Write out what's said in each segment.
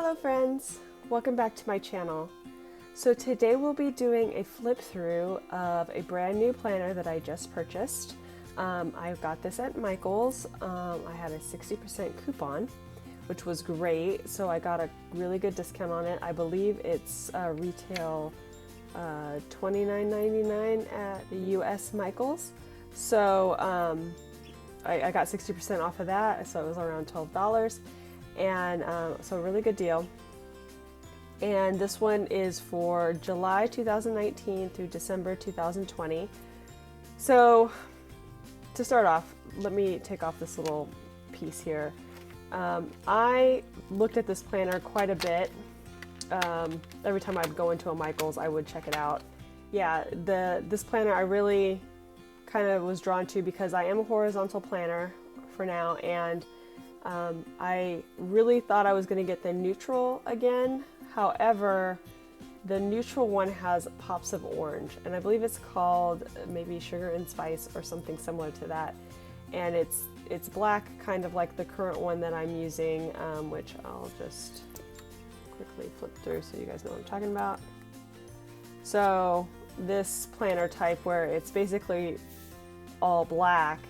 Hello friends, welcome back to my channel. So today we'll be doing a flip through of a brand new planner that I just purchased. I got this at Michael's. I had a 60% coupon, which was great, so I got a really good discount on it. I believe it's retail $29.99 at the US Michael's. So I got 60% off of that, so it was around $12. And so a really good deal. And this one is for July 2019 through December 2020. So to start off, let me take off this little piece here. I looked at this planner quite a bit. Every time I'd go into a Michael's, I would check it out. Yeah, this planner I really kind of was drawn to because I am a horizontal planner for now, and I really thought I was going to get the neutral again. However, the neutral one has pops of orange, and I believe it's called maybe Sugar and Spice or something similar to that. And it's black, kind of like the current one that I'm using, which I'll just quickly flip through so you guys know what I'm talking about. So this planner type where it's basically all black,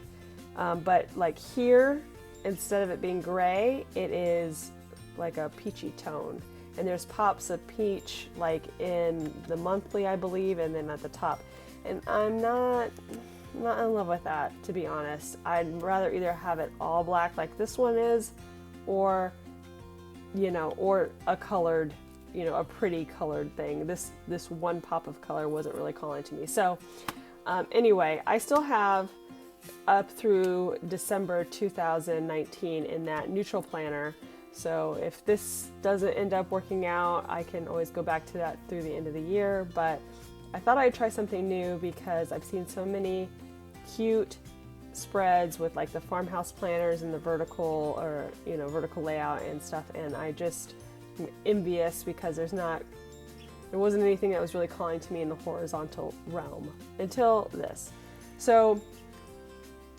but like here, instead of it being gray, it is like a peachy tone. And there's pops of peach like in the monthly, I believe, and then at the top. And I'm not in love with that, to be honest. I'd rather either have it all black like this one is, or, you know, or a colored, you know, a pretty colored thing. This one pop of color wasn't really calling to me. So anyway, I still have up through December 2019 in that neutral planner. So if this doesn't end up working out, I can always go back to that through the end of the year. But I thought I'd try something new because I've seen so many cute spreads with like the farmhouse planners and the vertical, or you know, vertical layout and stuff, and I just am envious because there wasn't anything that was really calling to me in the horizontal realm until this. So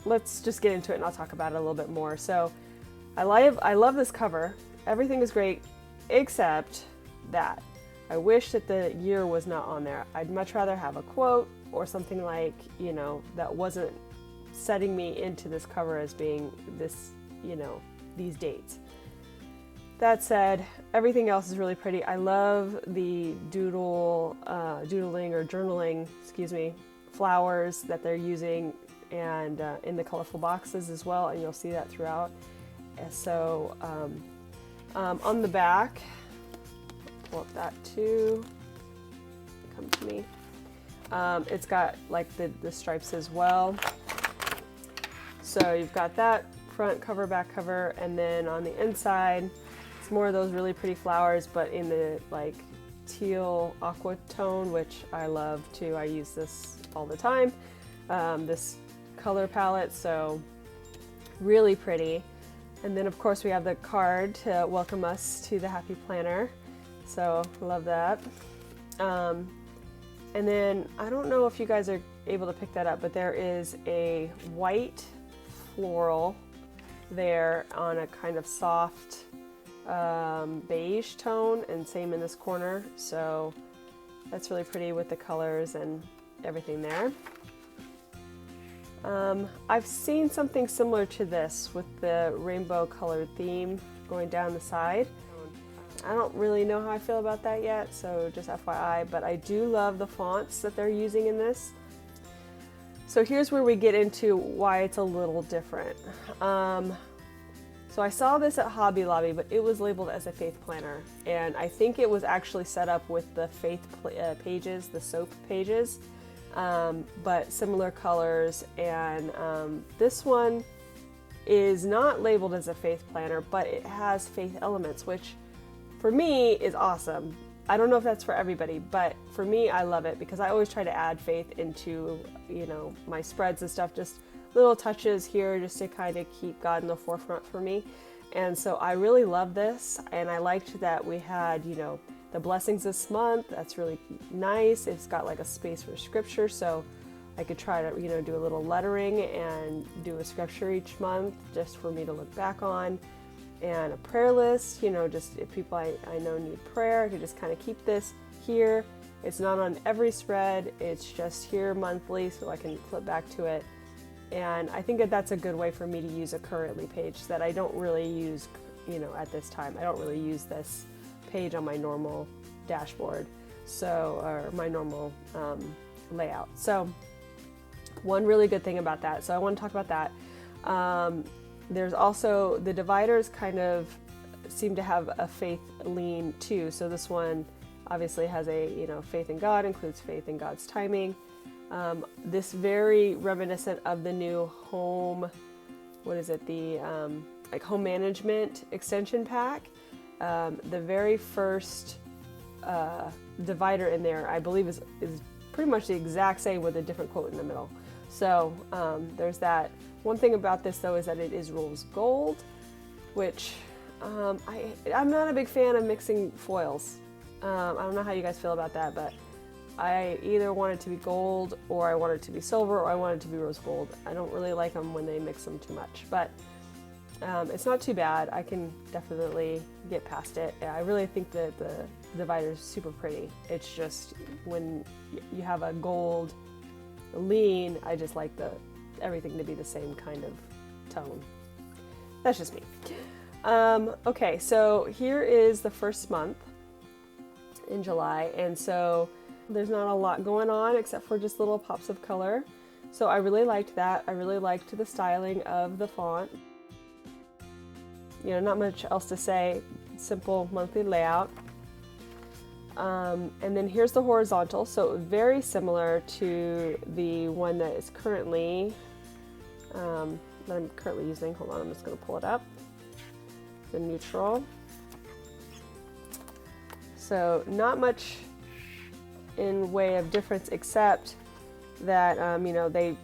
let's just get into it and I'll talk about it a little bit more. So I love this cover. Everything is great except that I wish that the year was not on there. I'd much rather have a quote or something like, you know, that wasn't setting me into this cover as being this, you know, these dates. That said, everything else is really pretty. I love the doodling or journaling, excuse me, flowers that they're using, and in the colorful boxes as well, and you'll see that throughout. And so on the back, pull up that too, come to me. It's got like the stripes as well. So you've got that front cover, back cover, and then on the inside, it's more of those really pretty flowers, but in the like teal aqua tone, which I love too. I use this all the time, this color palette, so really pretty. And then of course we have the card to welcome us to the Happy Planner, so love that. And then I don't know if you guys are able to pick that up, but there is a white floral there on a kind of soft beige tone, and same in this corner, so that's really pretty with the colors and everything there. I've seen something similar to this with the rainbow colored theme going down the side. I don't really know how I feel about that yet, so just FYI, but I do love the fonts that they're using in this. So here's where we get into why it's a little different. So I saw this at Hobby Lobby, but it was labeled as a faith planner, and I think it was actually set up with the faith pages, the soap pages. But similar colors, and this one is not labeled as a faith planner, but it has faith elements, which for me is awesome. I don't know if that's for everybody, but for me, I love it because I always try to add faith into, you know, my spreads and stuff, just little touches here just to kind of keep God in the forefront for me. And so I really love this, and I liked that we had, you know, the blessings this month. That's really nice. It's got like a space for scripture, so I could try to, you know, do a little lettering and do a scripture each month just for me to look back on. and a prayer list, you know, just if people I know need prayer, I could just kind of keep this here. It's not on every spread, it's just here monthly, so I can flip back to it. And I think that that's a good way for me to use a currently page that I don't really use, you know, at this time. I don't really use this page on my normal dashboard, so, or my normal layout. So one really good thing about that, so I want to talk about that. There's also, the dividers kind of seem to have a faith lean too. So this one obviously has a, you know, faith in God, includes faith in God's timing. This very reminiscent of the new home, what is it, the like home management extension pack. The very first divider in there, I believe, is pretty much the exact same with a different quote in the middle. So there's that. One thing about this though is that it is rose gold, which I'm not a big fan of mixing foils. I don't know how you guys feel about that, but I either want it to be gold, or I want it to be silver, or I want it to be rose gold. I don't really like them when they mix them too much, but it's not too bad. I can definitely get past it. I really think that the divider is super pretty. It's just when you have a gold lean, I just like everything to be the same kind of tone. That's just me. Okay, so here is the first month in July, and so there's not a lot going on except for just little pops of color. So I really liked that. I really liked the styling of the font. You know, not much else to say. Simple monthly layout. And then here's the horizontal. So very similar to the one that is currently, that I'm currently using. Hold on, I'm just going to pull it up. The neutral. So not much in way of difference, except that you know, they've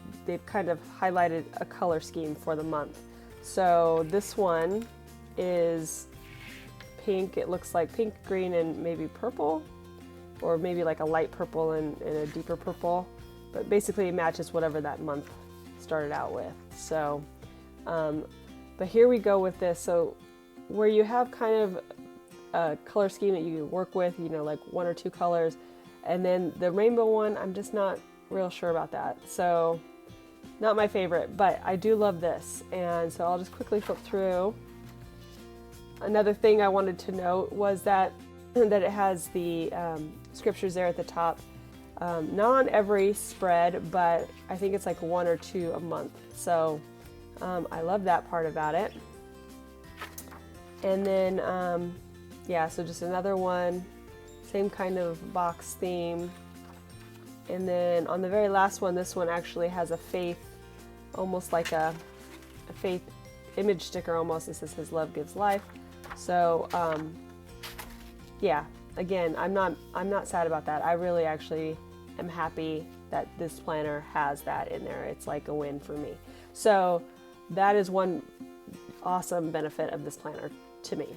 kind of highlighted a color scheme for the month. So this one is pink. It looks like pink, green, and maybe purple, or maybe like a light purple and a deeper purple, but basically it matches whatever that month started out with. So but here we go with this. So where you have kind of a color scheme that you can work with, you know, like one or two colors, and then the rainbow one, I'm just not real sure about that. So not my favorite, but I do love this. And so I'll just quickly flip through. Another thing I wanted to note was that it has the scriptures there at the top. Not on every spread, but I think it's like one or two a month. So I love that part about it. And then, yeah, so just another one. Same kind of box theme. And then on the very last one, this one actually has a faith, almost like a faith image sticker almost. It says His love gives life. So yeah, again, I'm not sad about that. I really actually am happy that this planner has that in there. It's like a win for me. So that is one awesome benefit of this planner to me.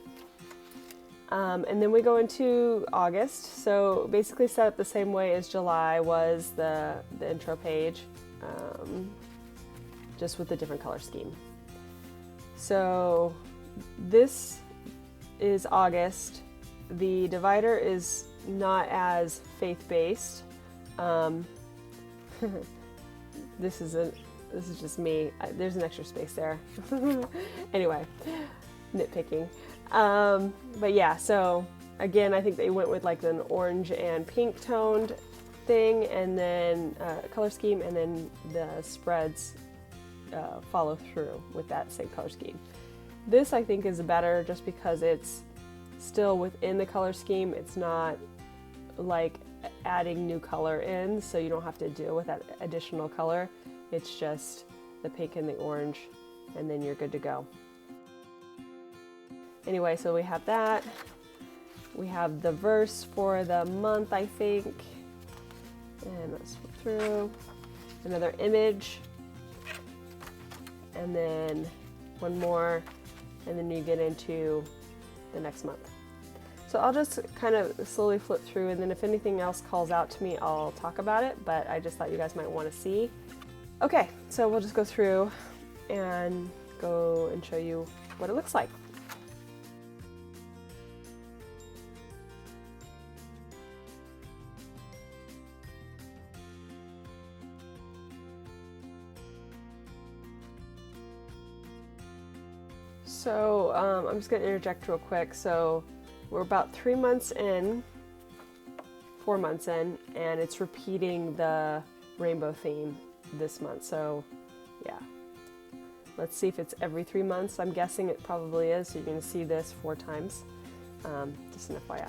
And then we go into August. So basically set up the same way as July was the intro page, just with a different color scheme. So this is August. The divider is not as faith-based. This is just me. There's an extra space there. Anyway, nitpicking. But yeah, so again, I think they went with like an orange and pink toned thing, and then color scheme, and then the spreads follow through with that same color scheme. This I think is better just because it's still within the color scheme. It's not like adding new color in, so you don't have to deal with that additional color. It's just the pink and the orange, and then you're good to go. Anyway, so we have that. We have the verse for the month, I think. And let's flip through. Another image. And then one more. And then you get into the next month. So I'll just kind of slowly flip through, and then if anything else calls out to me, I'll talk about it, but I just thought you guys might want to see. Okay, so we'll just go through and go and show you what it looks like. So I'm just going to interject real quick. So we're about 3 months in, 4 months in, and it's repeating the rainbow theme this month. So yeah, let's see if it's every 3 months. I'm guessing it probably is. So you're going to see this 4 times. Just an FYI.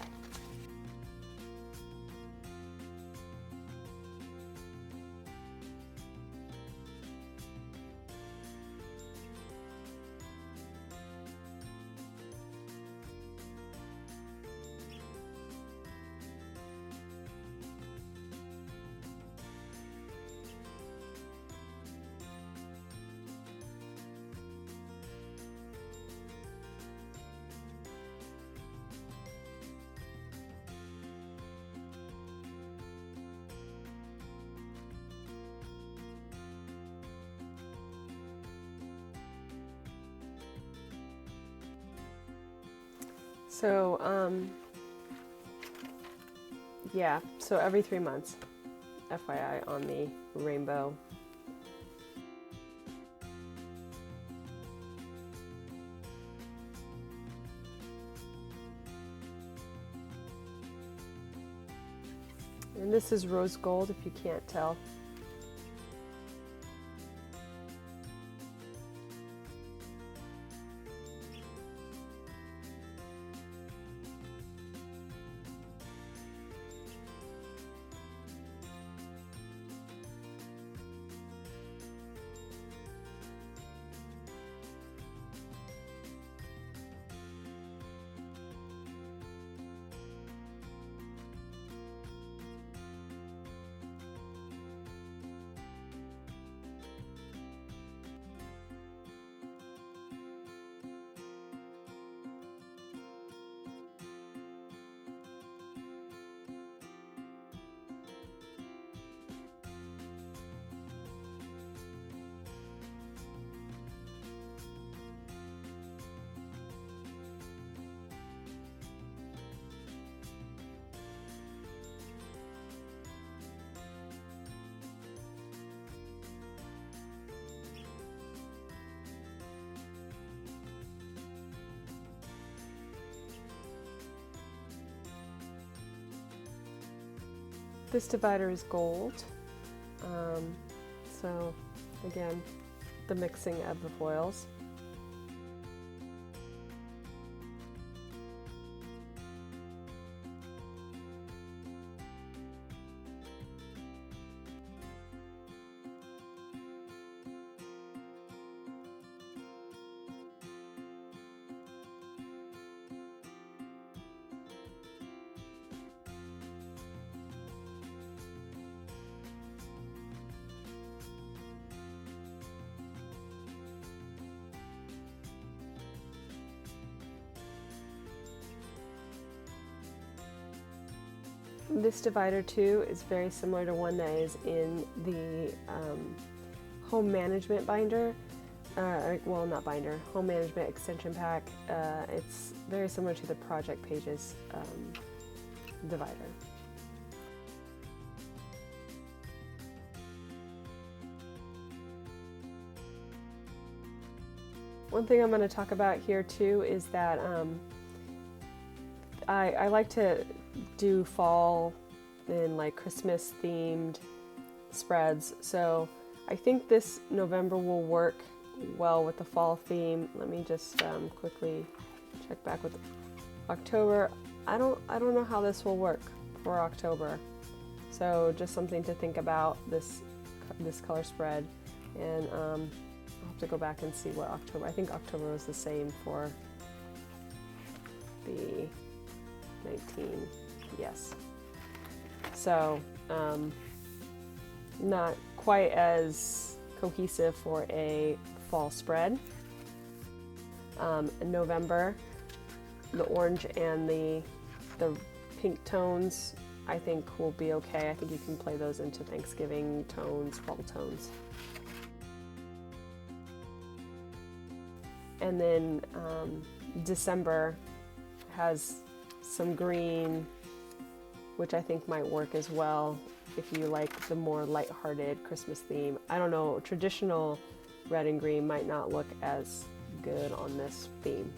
So, yeah, so every 3 months, FYI, on the rainbow. And this is rose gold, if you can't tell. This divider is gold, so again, the mixing of the foils. This divider too is very similar to one that is in the home management binder, well, not binder, home management extension pack. It's very similar to the project pages divider. One thing I'm going to talk about here too is that I like to do fall and like Christmas themed spreads, so I think this November will work well with the fall theme. Let me just quickly check back with October. I don't know how this will work for October, so just something to think about, this color spread. And I'll have to go back and see what October, I think October was the same for the 19, yes. So not quite as cohesive for a fall spread. In November, the orange and the pink tones I think will be okay. I think you can play those into Thanksgiving tones, fall tones. And then December has some green, which I think might work as well if you like the more lighthearted Christmas theme. I don't know, traditional red and green might not look as good on this theme.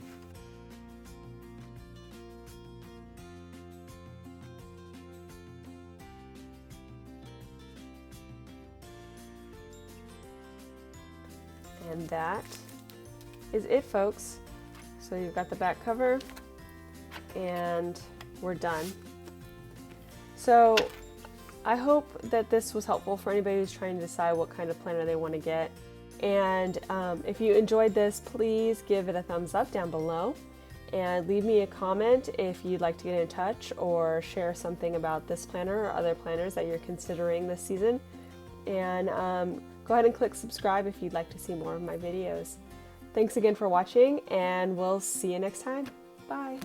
And that is it, folks. So you've got the back cover and we're done. So I hope that this was helpful for anybody who's trying to decide what kind of planner they want to get. And if you enjoyed this, please give it a thumbs up down below and leave me a comment if you'd like to get in touch or share something about this planner or other planners that you're considering this season. And go ahead and click subscribe if you'd like to see more of my videos. Thanks again for watching, and we'll see you next time. Bye.